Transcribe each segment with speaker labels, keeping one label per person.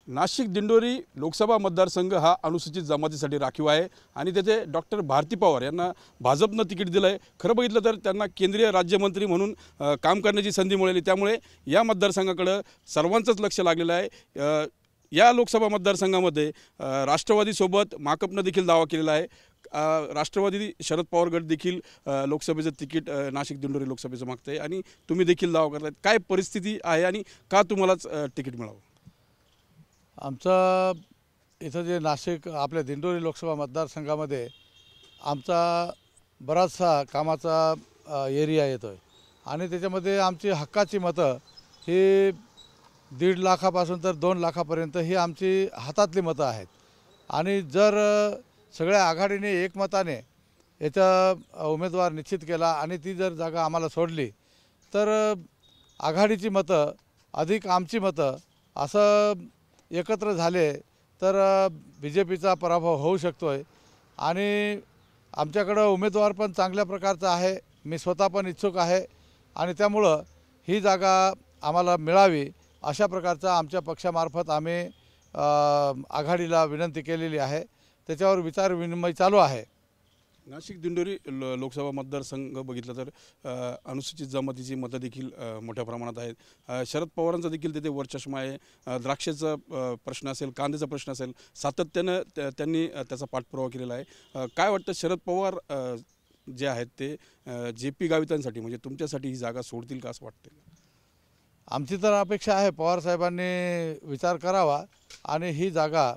Speaker 1: नाशिक दिंडोरी लोकसभा मतदारसंघ हा अनुसूचित जमातीसाठी राखीव आहे आणि तेथे डॉक्टर भारती पवार यांना भाजपनं तिकीट दिलं आहे। खरं बघितलं तर त्यांना केंद्रीय राज्यमंत्री म्हणून काम करण्याची संधी मिळाली, त्यामुळे या मतदारसंघाकडे सर्वांचंच लक्ष लागलेलं आहे। या लोकसभा मतदारसंघामध्ये राष्ट्रवादीसोबत माकपनं देखील दावा केलेला आहे। राष्ट्रवादी शरद पवार गट देखील लोकसभेचं तिकीट नाशिक दिंडोरी लोकसभेचं मागतंय आणि तुम्ही देखील दावा करताय। काय परिस्थिती आहे आणि का तुम्हालाच तिकीट मिळावं?
Speaker 2: आमचा इथं जे नाशिक आपल्या दिंडोरी लोकसभा मतदारसंघामध्ये आमचा बराचसा कामाचा एरिया येतो आहे आणि त्याच्यामध्ये आमची हक्काची मतं ही 1.5 लाखापासून तर 2 लाखापर्यंत ही आमची हातातली मतं आहेत आणि जर सगळ्या आघाडीने एकमताने याचा उमेदवार निश्चित केला आणि ती जर जागा आम्हाला सोडली तर आघाडीची मतं अधिक आमची मतं असं एकत्र झाले तर BJPचा पराभव होऊ शकतो आहे आणि आमच्याकडं उमेदवार पण चांगल्या प्रकारचा आहे। मी स्वतः पण इच्छुक आहे आणि त्यामुळं ही जागा आम्हाला मिळावी अशा प्रकारचा आमच्या पक्षामार्फत आम्ही आघाडीला विनंती केलेली आहे। त्याच्यावर विचार विनिमय चालू आहे।
Speaker 1: नाशिक दिंडोरी लोकसभा मतदारसंघ बघितलं तर अनुसूचित जमातीची मतं देखील मोठ्या प्रमाणात आहेत। शरद पवारांचा देखील तिथे वर्चस्व आहे। द्राक्षाचा प्रश्न असेल, कांद्याचा प्रश्न असेल, सातत्यानं त्यांनी त्याचा पाठपुरावा केलेला आहे। काय वाटतं शरद पवार जे आहेत ते JP गावितांसाठी म्हणजे तुमच्यासाठी ही जागा सोडतील का असं वाटतं?
Speaker 2: आमची तर अपेक्षा आहे पवार साहेबांनी विचार करावा आणि ही जागा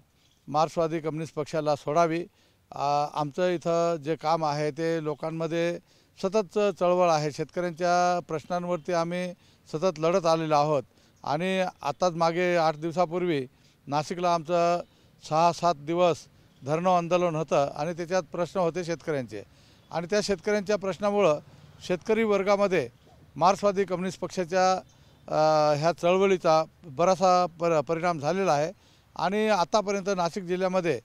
Speaker 2: मार्क्सवादी कम्युनिस्ट पक्षाला सोडावी। आमचं इथं जे काम आहे ते लोकांमध्ये सतत चळवळ आहे। शेतकऱ्यांच्या प्रश्नांवरती आम्ही सतत लढत आलेलो आहोत आणि आत्ताच मागे 8 दिवसापूर्वी नाशिकला आमचं 6-7 दिवस धरणं आंदोलन होतं आणि त्याच्यात प्रश्न होते शेतकऱ्यांचे आणि त्या शेतकऱ्यांच्या प्रश्नामुळं शेतकरी वर्गामध्ये मार्क्सवादी कम्युनिस्ट पक्षाच्या ह्या चळवळीचा बराचसा परिणाम झालेला आहे आणि आतापर्यंत नाशिक जिल्ह्यामध्ये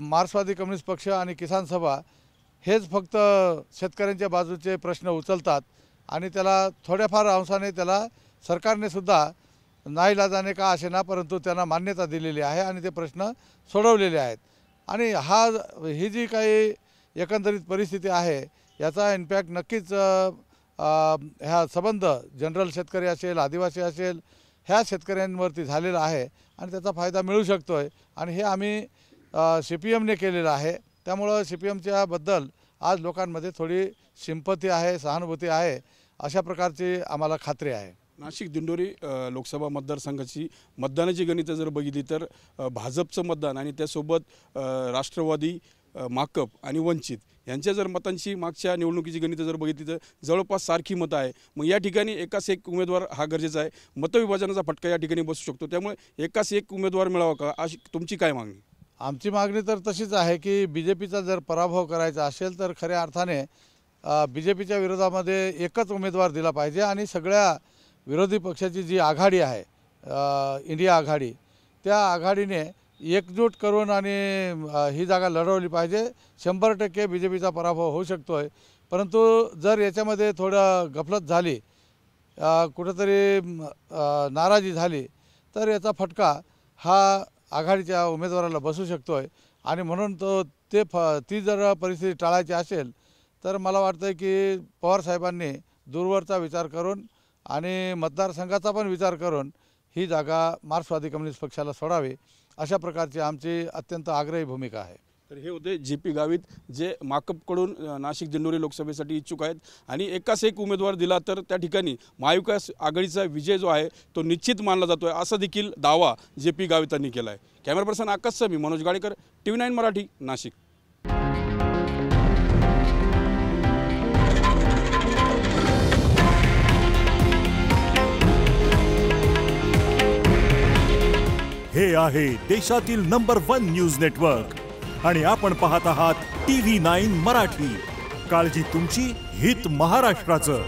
Speaker 2: मार्क्सवादी कम्युनिस्ट पक्ष आणि किसान सभा हेच फक्त शेतकऱ्यांच्या बाजूचे प्रश्न उचलतात आणि त्याला थोड्याफार अंशाने त्याला सरकारने सुद्धा नाईलाजाने का असेना परंतु त्यांना मान्यता दिलेली आहे आणि ते प्रश्न सोडवलेले आहेत आणि ही जी काही एकंदरीत परिस्थिती आहे याचा इम्पॅक्ट नक्कीच ह्या संबंध जनरल शेतकरी असेल, आदिवासी असेल, ह्या शेतकऱ्यांवरती झालेला आहे आणि त्याचा फायदा मिळू शकतो आहे आणि हे आम्ही CPMने केलेलं आहे। त्यामुळं CPMच्या बद्दल आज लोकांमध्ये थोडी सिंपती आहे, सहानुभूती आहे, अशा प्रकारची आम्हाला खात्री आहे।
Speaker 1: नाशिक दिंडोरी लोकसभा मतदारसंघाची मतदानाची गणितं जर बघितली तर भाजपचं मतदान आणि त्यासोबत राष्ट्रवादी, माकप आणि वंचित यांच्या जर मतांची मागच्या निवडणुकीची गणितं जर बघितली तर जवळपास सारखी मतं आहे। मग या ठिकाणी एकाच एक उमेदवार हा गरजेचा आहे। मतविभाजनाचा फटका या ठिकाणी बसू शकतो, त्यामुळे एकाच एक उमेदवार मिळावा का अशी तुमची काय मागणी?
Speaker 2: आमची मागणी तर तशीच आहे की BJPचा जर पराभव करायचा असेल तर खऱ्या अर्थाने BJPच्या विरोधामध्ये एकच उमेदवार दिला पाहिजे आणि सगळ्या विरोधी पक्षाची जी आघाडी आहे इंडिया आघाडी त्या आघाडीने एकजूट करून आणि ही जागा लढवली पाहिजे। 100% BJPचा पराभव होऊ शकतो आहे, परंतु जर याच्यामध्ये थोडं गफलत झाली, कुठंतरी नाराजी झाली तर याचा फटका हा आघाडीच्या उमेदवाराला बसू शकतो आहे आणि म्हणून ती जर परिस्थिती टाळायची असेल तर मला वाटतं की पवार साहेबांनी दूरवरचा विचार करून आणि मतदारसंघाचा पण विचार करून ही जागा मार्क्सवादी कम्युनिस्ट पक्षाला सोडावी अशा प्रकारची आमची अत्यंत आग्रही भूमिका आहे।
Speaker 1: तर हे होते JP गावित जे माकपकडून नाशिक दिंडोरी लोकसभेसाठी इच्छुक आहेत आणि एकाच एक उमेदवार दिला तर त्या ठिकाणी महाविकास आघाडीचा विजय जो आहे तो निश्चित मानला जातो आहे असा देखील दावा JP गावितांनी केला आहे। कॅमेरा पर्सन आकाशसह मी मनोज गाडेकर, TV9 मराठी, नाशिक।
Speaker 3: हे आहे देशातील नंबर 1 न्यूज नेटवर्क आणि आपण पाहत आहात TV9 मराठी। काळजी तुमची, हित महाराष्ट्राचं।